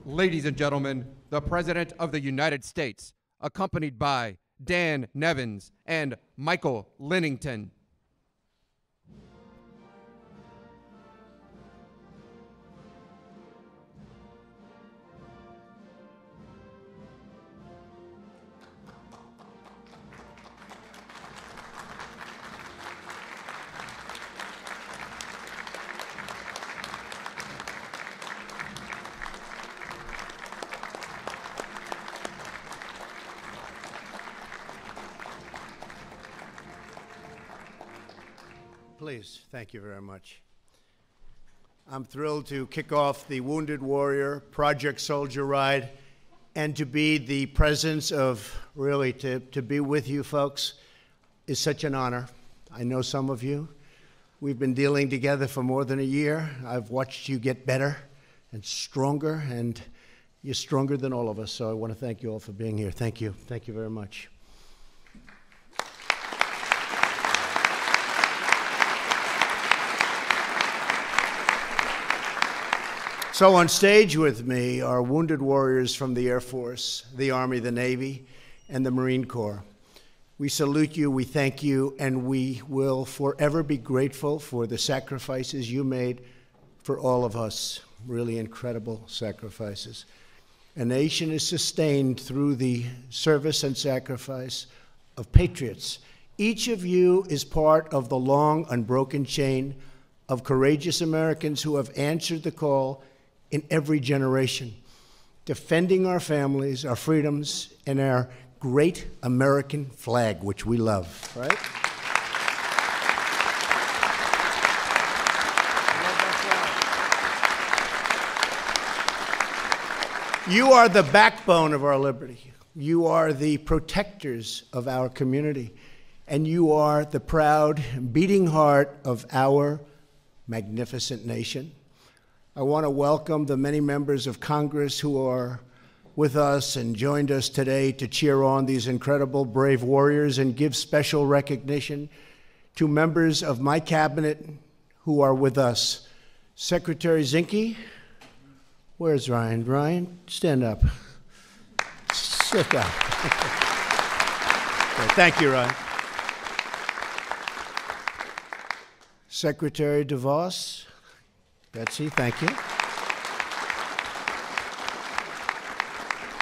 Ladies and gentlemen, the President of the United States, accompanied by Dan Nevins and Michael Lynton. Please, thank you very much. I'm thrilled to kick off the Wounded Warrior Project Soldier Ride and to be the presence of, really, to be with you folks is such an honor. I know some of you. We've been dealing together for more than a year. I've watched you get better and stronger, and you're stronger than all of us, so I want to thank you all for being here. Thank you. Thank you very much. So on stage with me are wounded warriors from the Air Force, the Army, the Navy, and the Marine Corps. We salute you, we thank you, and we will forever be grateful for the sacrifices you made for all of us. Really incredible sacrifices. A nation is sustained through the service and sacrifice of patriots. Each of you is part of the long, unbroken chain of courageous Americans who have answered the call in every generation, defending our families, our freedoms, and our great American flag, which we love, right? You are the backbone of our liberty. You are the protectors of our community, and you are the proud, beating heart of our magnificent nation. I want to welcome the many members of Congress who are with us and joined us today to cheer on these incredible, brave warriors and give special recognition to members of my cabinet who are with us. Secretary Zinke, where's Ryan? Ryan, stand up. Sit down. Okay, thank you, Ryan. Secretary DeVos, Betsy, thank you.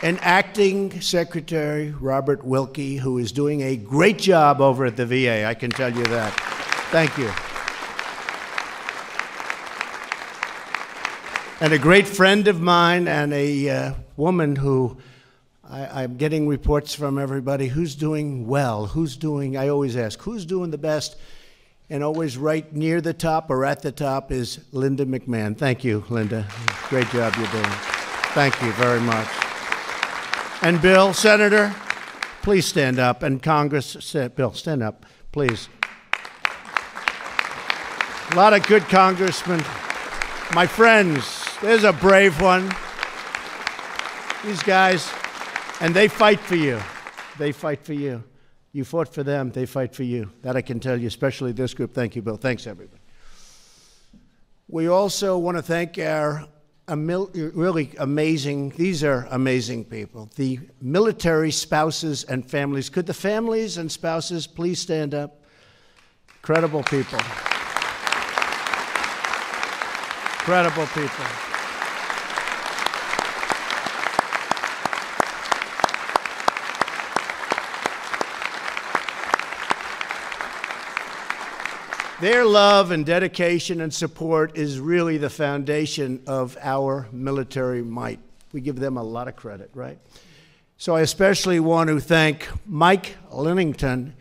And Acting Secretary Robert Wilkie, who is doing a great job over at the VA, I can tell you that. Thank you. And a great friend of mine and a woman who I'm getting reports from everybody who's doing well, who's doing, I always ask, who's doing the best? And always right near the top or at the top is Linda McMahon. Thank you, Linda. Great job you're doing. Thank you very much. And Bill, Senator, please stand up. And Congress, Bill, stand up, please. A lot of good congressmen. My friends, there's a brave one. These guys, and they fight for you. They fight for you. You fought for them, they fight for you. That I can tell you, especially this group. Thank you, Bill. Thanks, everybody. We also want to thank our really amazing, these are amazing people, the military spouses and families. Could the families and spouses please stand up? Incredible people. Incredible people. Their love and dedication and support is really the foundation of our military might. We give them a lot of credit, right? So I especially want to thank Mike Lynton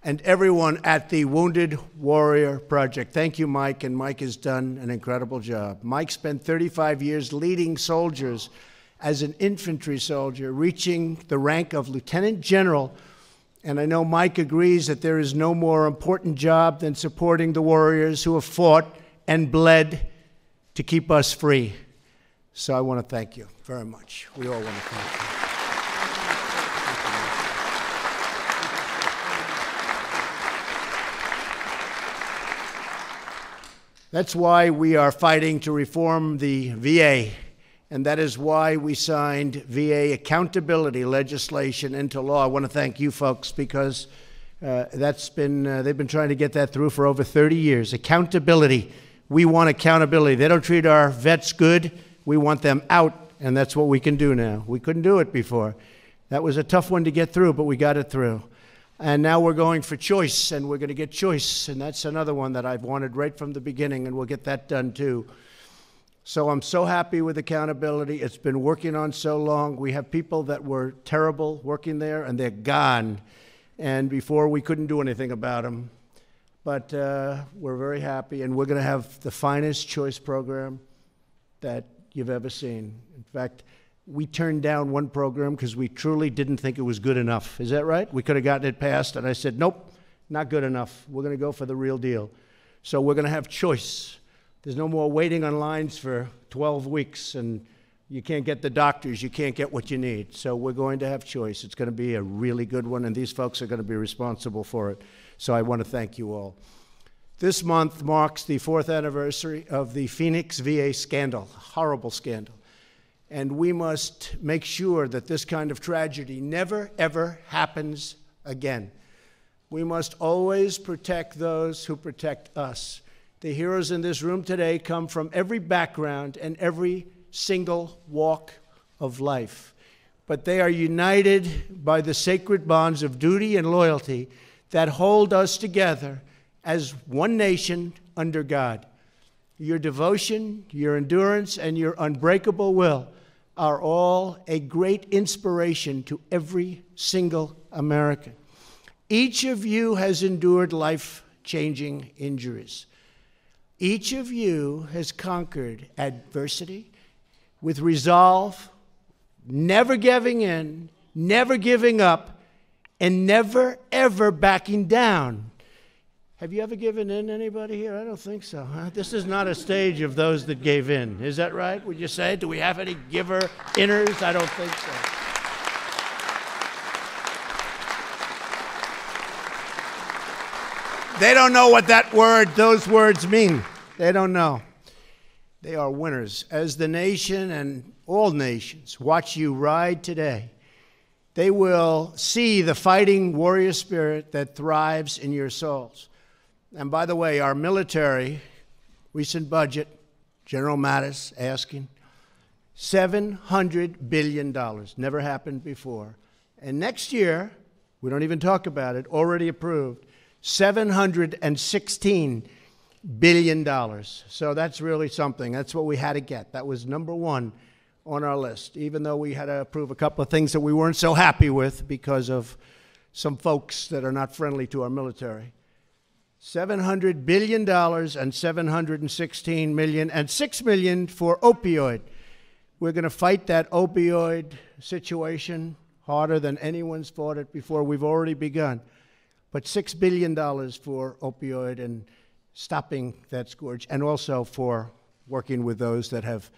and everyone at the Wounded Warrior Project. Thank you, Mike, and Mike has done an incredible job. Mike spent 35 years leading soldiers as an infantry soldier, reaching the rank of Lieutenant General. And I know Mike agrees that there is no more important job than supporting the warriors who have fought and bled to keep us free. So I want to thank you very much. We all want to thank you. That's why we are fighting to reform the VA, and that is why we signed VA accountability legislation into law. I want to thank you folks because they've been trying to get that through for over 30 years. Accountability. We want accountability. They don't treat our vets good. We want them out, and that's what we can do now. We couldn't do it before. That was a tough one to get through, but we got it through. And now we're going for choice, and we're going to get choice, and that's another one that I've wanted right from the beginning, and we'll get that done too. So I'm so happy with accountability. It's been working on so long. We have people that were terrible working there, and they're gone. And before, we couldn't do anything about them. But we're very happy, and we're going to have the finest choice program that you've ever seen. In fact, we turned down one program because we truly didn't think it was good enough. Is that right? We could have gotten it passed, and I said, nope, not good enough. We're going to go for the real deal. So we're going to have choice. There's no more waiting on lines for 12 weeks, and you can't get the doctors. You can't get what you need. So we're going to have choice. It's going to be a really good one, and these folks are going to be responsible for it. So I want to thank you all. This month marks the 4th anniversary of the Phoenix VA scandal, horrible scandal. And we must make sure that this kind of tragedy never, ever happens again. We must always protect those who protect us. The heroes in this room today come from every background and every single walk of life. But they are united by the sacred bonds of duty and loyalty that hold us together as one nation under God. Your devotion, your endurance, and your unbreakable will are all a great inspiration to every single American. Each of you has endured life-changing injuries. Each of you has conquered adversity with resolve, never giving in, never giving up, and never, ever backing down. Have you ever given in, anybody here? I don't think so. Huh? This is not a stage of those that gave in. Is that right? Would you say? Do we have any giver-inners? I don't think so. They don't know what those words mean. They don't know. They are winners. As the nation and all nations watch you ride today, they will see the fighting warrior spirit that thrives in your souls. And by the way, our military, recent budget, General Mattis asking, $700 billion. Never happened before. And next year, we don't even talk about it, already approved, $716 billion. So that's really something. That's what we had to get. That was number one on our list, even though we had to approve a couple of things that we weren't so happy with because of some folks that are not friendly to our military. $700 billion and $716 million and $6 million for opioid. We're going to fight that opioid situation harder than anyone's fought it before. We've already begun. But $6 billion for opioid and stopping that scourge, and also for working with those that have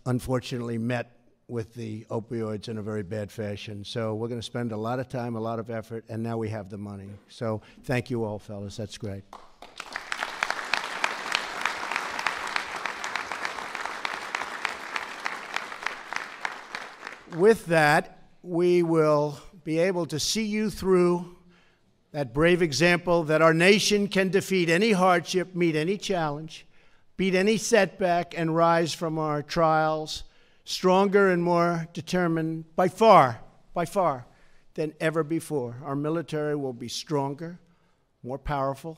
unfortunately met with the opioids in a very bad fashion. So we're going to spend a lot of time, a lot of effort, and now we have the money. So thank you all, fellas. That's great. With that, we will be able to see you through that brave example that our nation can defeat any hardship, meet any challenge, beat any setback, and rise from our trials stronger and more determined by far than ever before. Our military will be stronger, more powerful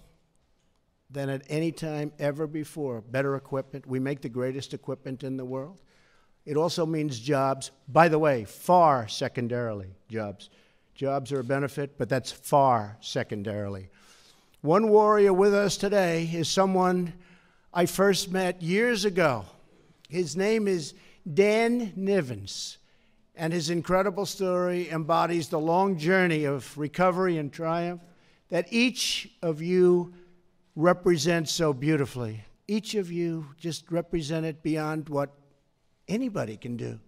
than at any time ever before. Better equipment. We make the greatest equipment in the world. It also means jobs. By the way, far secondarily, jobs. Jobs are a benefit, but that's far secondarily. One warrior with us today is someone I first met years ago. His name is Dan Nevins, and his incredible story embodies the long journey of recovery and triumph that each of you represents so beautifully. Each of you just represent it beyond what anybody can do.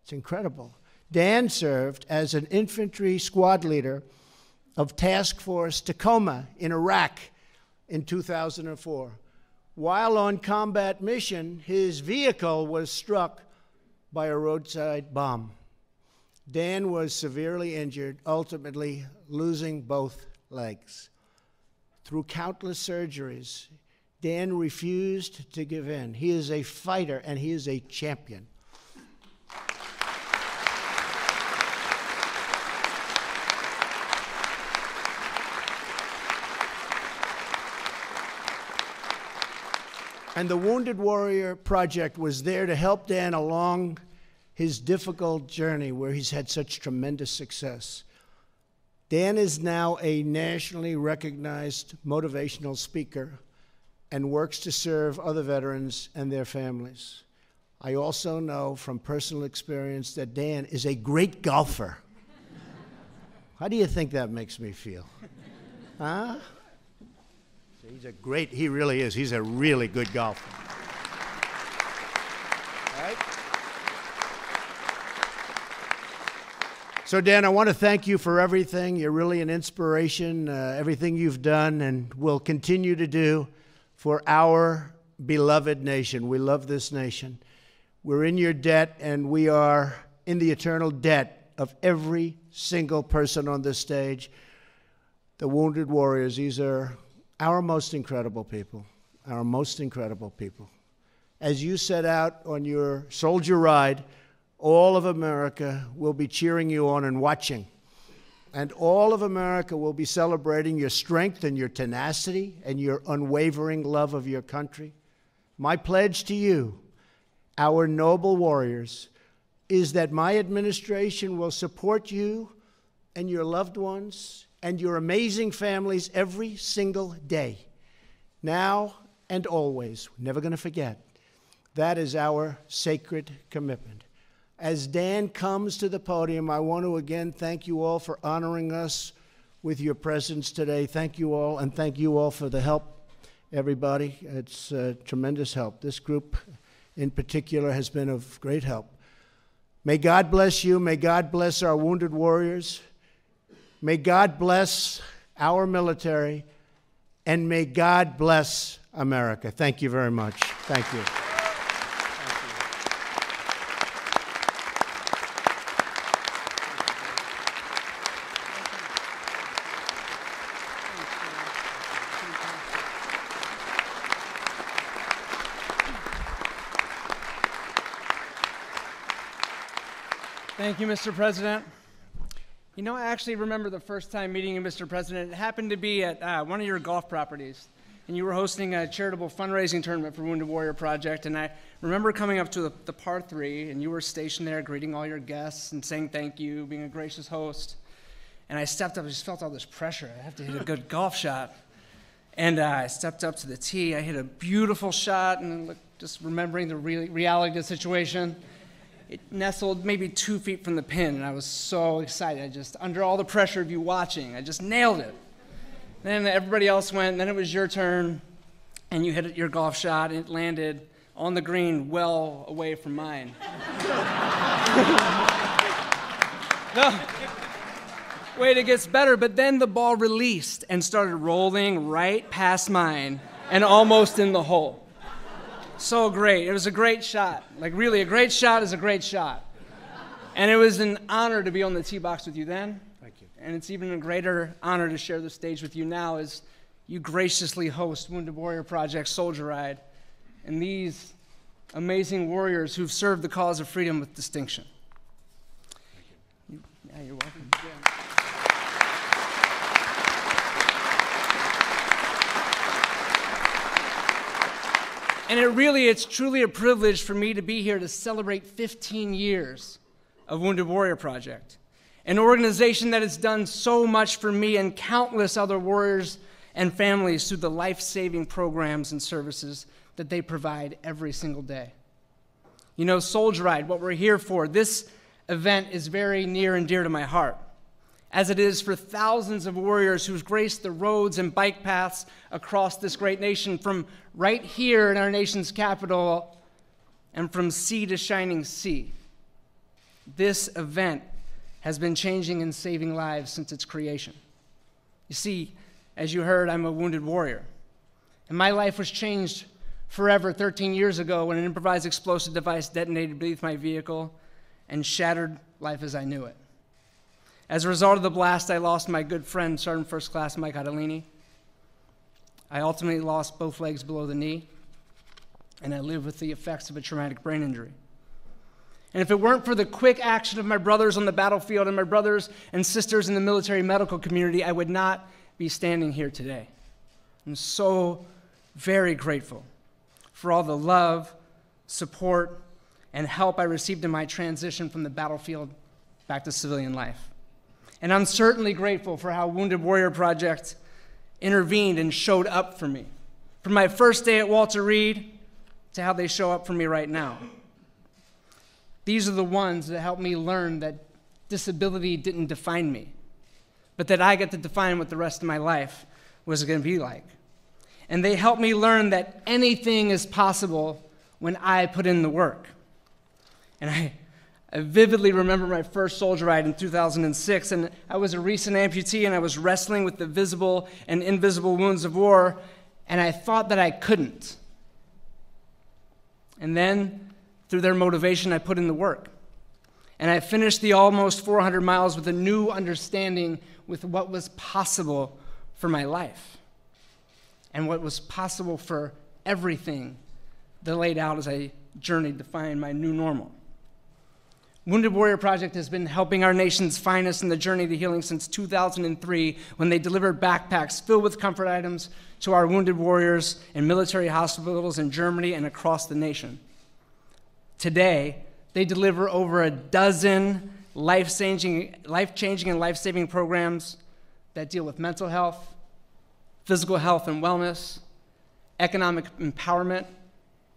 It's incredible. Dan served as an infantry squad leader of Task Force Tacoma in Iraq in 2004. While on combat mission, his vehicle was struck by a roadside bomb. Dan was severely injured, ultimately losing both legs. Through countless surgeries, Dan refused to give in. He is a fighter and he is a champion. And the Wounded Warrior Project was there to help Dan along his difficult journey where he's had such tremendous success. Dan is now a nationally recognized motivational speaker and works to serve other veterans and their families. I also know from personal experience that Dan is a great golfer. How do you think that makes me feel? Huh? He really is. He's a really good golfer. All right? So, Dan, I want to thank you for everything. You're really an inspiration, everything you've done and will continue to do for our beloved nation. We love this nation. We're in your debt, and we are in the eternal debt of every single person on this stage. The Wounded Warriors, these are our most incredible people, our most incredible people. As you set out on your soldier ride, all of America will be cheering you on and watching. And all of America will be celebrating your strength and your tenacity and your unwavering love of your country. My pledge to you, our noble warriors, is that my administration will support you and your loved ones and your amazing families every single day, now and always. We're never going to forget. That is our sacred commitment. As Dan comes to the podium, I want to again thank you all for honoring us with your presence today. Thank you all, and thank you all for the help, everybody. It's tremendous help. This group in particular has been of great help. May God bless you. May God bless our wounded warriors. May God bless our military, and may God bless America. Thank you very much. Thank you. Thank you, Mr. President. You know, I actually remember the first time meeting you, Mr. President. It happened to be at one of your golf properties, and you were hosting a charitable fundraising tournament for Wounded Warrior Project, and I remember coming up to the par 3, and you were stationed there greeting all your guests and saying thank you, being a gracious host. And I stepped up, I just felt all this pressure. I have to hit a good golf shot. And I stepped up to the tee. I hit a beautiful shot, and just remembering the reality of the situation. It nestled maybe 2 feet from the pin, and I was so excited. I just, under all the pressure of you watching, I just nailed it. Then everybody else went, and then it was your turn, and you hit your golf shot, and it landed on the green well away from mine. No, wait, it gets better, but then the ball released and started rolling right past mine and almost in the hole. So great. It was a great shot. Like, really, a great shot is a great shot. And it was an honor to be on the tee box with you then. Thank you. And it's even a greater honor to share the stage with you now as you graciously host Wounded Warrior Project Soldier Ride and these amazing warriors who've served the cause of freedom with distinction. Yeah, you're welcome. Yeah. And it's truly a privilege for me to be here to celebrate 15 years of Wounded Warrior Project, an organization that has done so much for me and countless other warriors and families through the life-saving programs and services that they provide every single day. You know, Soldier Ride, what we're here for, this event is very near and dear to my heart, as it is for thousands of warriors who've graced the roads and bike paths across this great nation, from right here in our nation's capital and from sea to shining sea. This event has been changing and saving lives since its creation. You see, as you heard, I'm a wounded warrior, and my life was changed forever 13 years ago when an improvised explosive device detonated beneath my vehicle and shattered life as I knew it. As a result of the blast, I lost my good friend, Sergeant First Class Mike Adelini. I ultimately lost both legs below the knee, and I live with the effects of a traumatic brain injury. And if it weren't for the quick action of my brothers on the battlefield and my brothers and sisters in the military medical community, I would not be standing here today. I'm so very grateful for all the love, support, and help I received in my transition from the battlefield back to civilian life. And I'm certainly grateful for how Wounded Warrior Project intervened and showed up for me. From my first day at Walter Reed to how they show up for me right now. These are the ones that helped me learn that disability didn't define me, but that I get to define what the rest of my life was going to be like. And they helped me learn that anything is possible when I put in the work. And I vividly remember my first soldier ride in 2006, and I was a recent amputee, and I was wrestling with the visible and invisible wounds of war, and I thought that I couldn't. And then, through their motivation, I put in the work. And I finished the almost 400 miles with a new understanding with what was possible for my life, and what was possible for everything that laid out as I journeyed to find my new normal. Wounded Warrior Project has been helping our nation's finest in the journey to healing since 2003, when they delivered backpacks filled with comfort items to our wounded warriors in military hospitals in Germany and across the nation. Today, they deliver over a dozen life-changing and life-saving programs that deal with mental health, physical health and wellness, economic empowerment,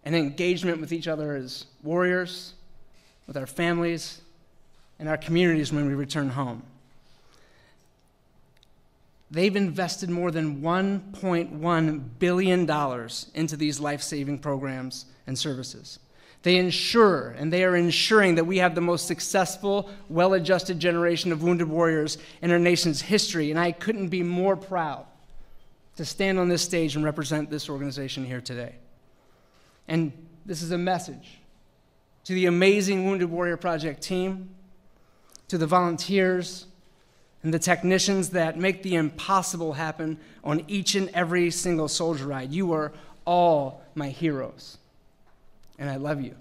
and engagement with each other as warriors, with our families, and our communities when we return home. They've invested more than $1.1 billion into these life-saving programs and services. They ensure, and they are ensuring, that we have the most successful, well-adjusted generation of wounded warriors in our nation's history, and I couldn't be more proud to stand on this stage and represent this organization here today. And this is a message to the amazing Wounded Warrior Project team, to the volunteers, and the technicians that make the impossible happen on each and every single soldier ride. You are all my heroes, and I love you.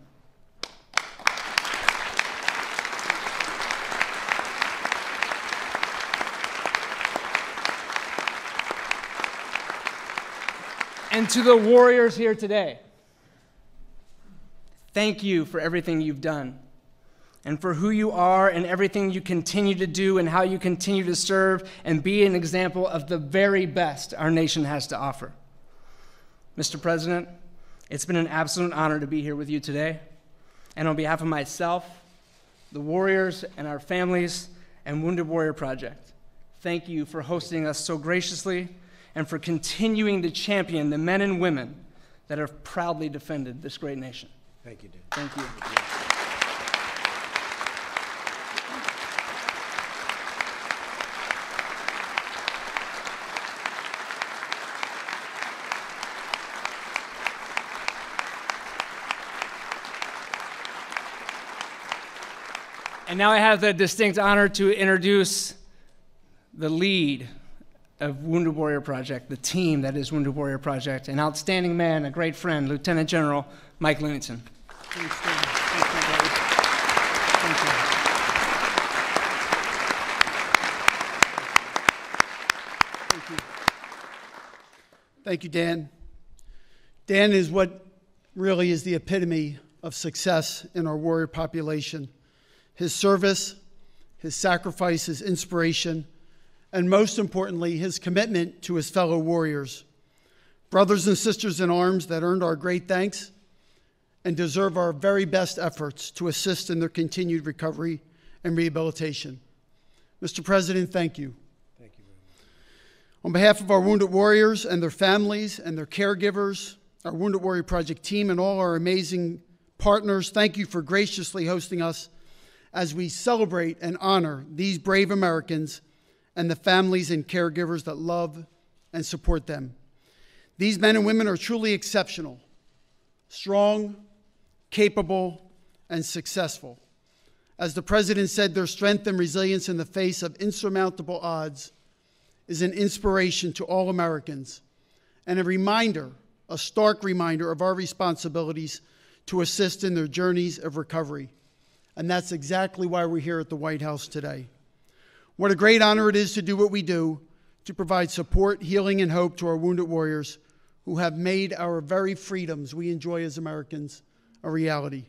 And to the warriors here today, thank you for everything you've done, and for who you are and everything you continue to do, and how you continue to serve and be an example of the very best our nation has to offer. Mr. President, it's been an absolute honor to be here with you today. And on behalf of myself, the warriors and our families, and Wounded Warrior Project, thank you for hosting us so graciously and for continuing to champion the men and women that have proudly defended this great nation. Thank you, Dan. Thank you. And now I have the distinct honor to introduce the lead of Wounded Warrior Project, the team that is Wounded Warrior Project, an outstanding man, a great friend, Lieutenant General Mike Lynton. Thanks, Dan. Thanks, my buddy. Thank you. Thank you, Dan. Dan is what really is the epitome of success in our warrior population. His service, his sacrifice, his inspiration, and most importantly, his commitment to his fellow warriors. Brothers and sisters in arms that earned our great thanks and deserve our very best efforts to assist in their continued recovery and rehabilitation. Mr. President, thank you. Thank you very much. On behalf of our wounded warriors and their families and their caregivers, our Wounded Warrior Project team, and all our amazing partners, thank you for graciously hosting us as we celebrate and honor these brave Americans and the families and caregivers that love and support them. These men and women are truly exceptional, strong, capable, and successful. As the President said, their strength and resilience in the face of insurmountable odds is an inspiration to all Americans and a reminder, a stark reminder of our responsibilities to assist in their journeys of recovery. And that's exactly why we're here at the White House today. What a great honor it is to do what we do, to provide support, healing, and hope to our wounded warriors who have made our very freedoms we enjoy as Americans a reality.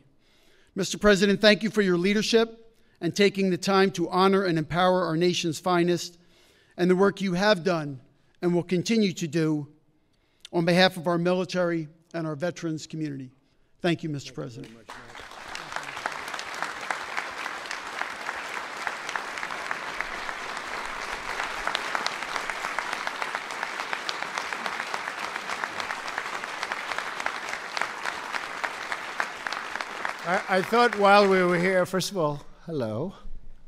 Mr. President, thank you for your leadership and taking the time to honor and empower our nation's finest and the work you have done and will continue to do on behalf of our military and our veterans community. Thank you, Mr. President. I thought while we were here, first of all, hello,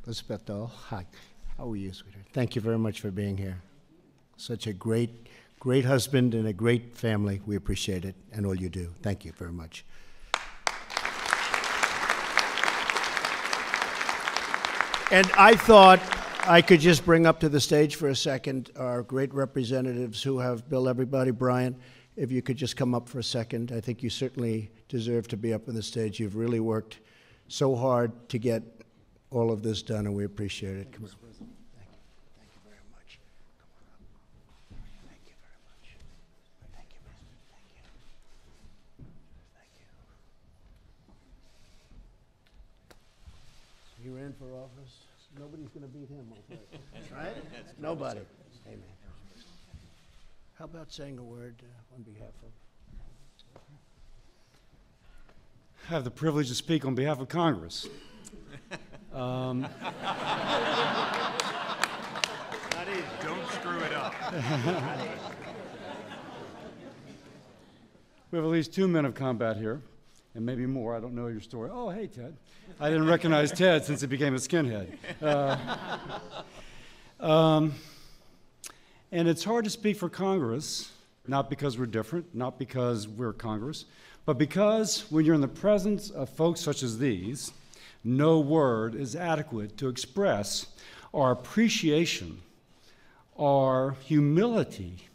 Rispetto. Hi. How are you, sweetheart? Thank you very much for being here. Such a great husband and a great family. We appreciate it and all you do. Thank you very much. And I thought I could just bring up to the stage for a second our great representatives who have billed everybody. Brian, if you could just come up for a second. I think you certainly deserve to be up on the stage. You've really worked so hard to get all of this done, and we appreciate it. Come on. Thank you. Thank you very much. Come on up. Thank you very much. Thank you, President. Thank you. Thank you. He ran for office. Nobody's going to beat him, right? Nobody. Amen. How about saying a word on behalf of? I have the privilege to speak on behalf of Congress. Not easy. Don't screw it up. We have at least 2 men of combat here, and maybe more. I don't know your story. Oh, hey, Ted. I didn't recognize Ted since he became a skinhead. And it's hard to speak for Congress, not because we're different, not because we're Congress, but because when you're in the presence of folks such as these, no word is adequate to express our appreciation, our humility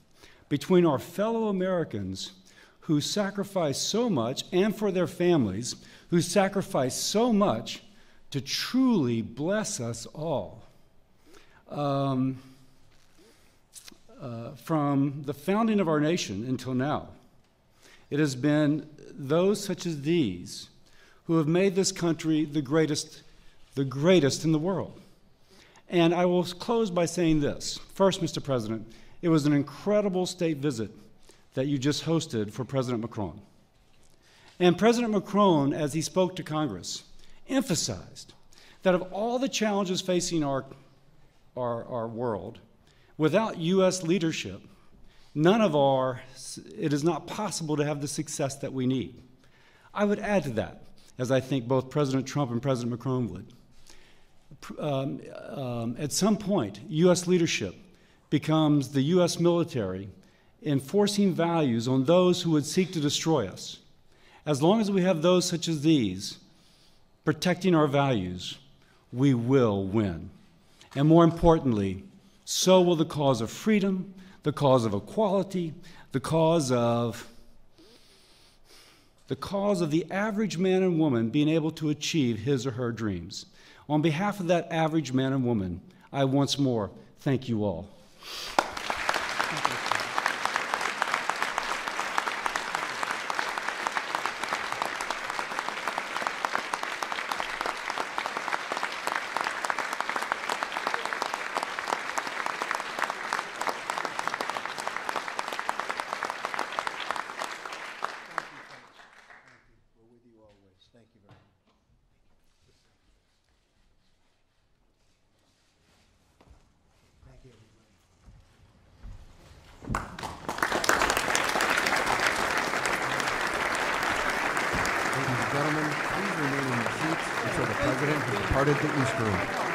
between our fellow Americans who sacrifice so much, and for their families, who sacrifice so much to truly bless us all. From the founding of our nation until now, it has been those such as these who have made this country the greatest in the world. And I will close by saying this. First, Mr. President, it was an incredible state visit that you just hosted for President Macron. And President Macron, as he spoke to Congress, emphasized that of all the challenges facing our world, without U.S. leadership, it is not possible to have the success that we need. I would add to that, as I think both President Trump and President Macron would. At some point, U.S. leadership becomes the U.S. military enforcing values on those who would seek to destroy us. As long as we have those such as these protecting our values, we will win. And more importantly, so will the cause of freedom, the cause of equality, the cause of the average man and woman being able to achieve his or her dreams. On behalf of that average man and woman, I once more thank you all. Ladies and gentlemen, please remain in your seats until the President has departed the East Room.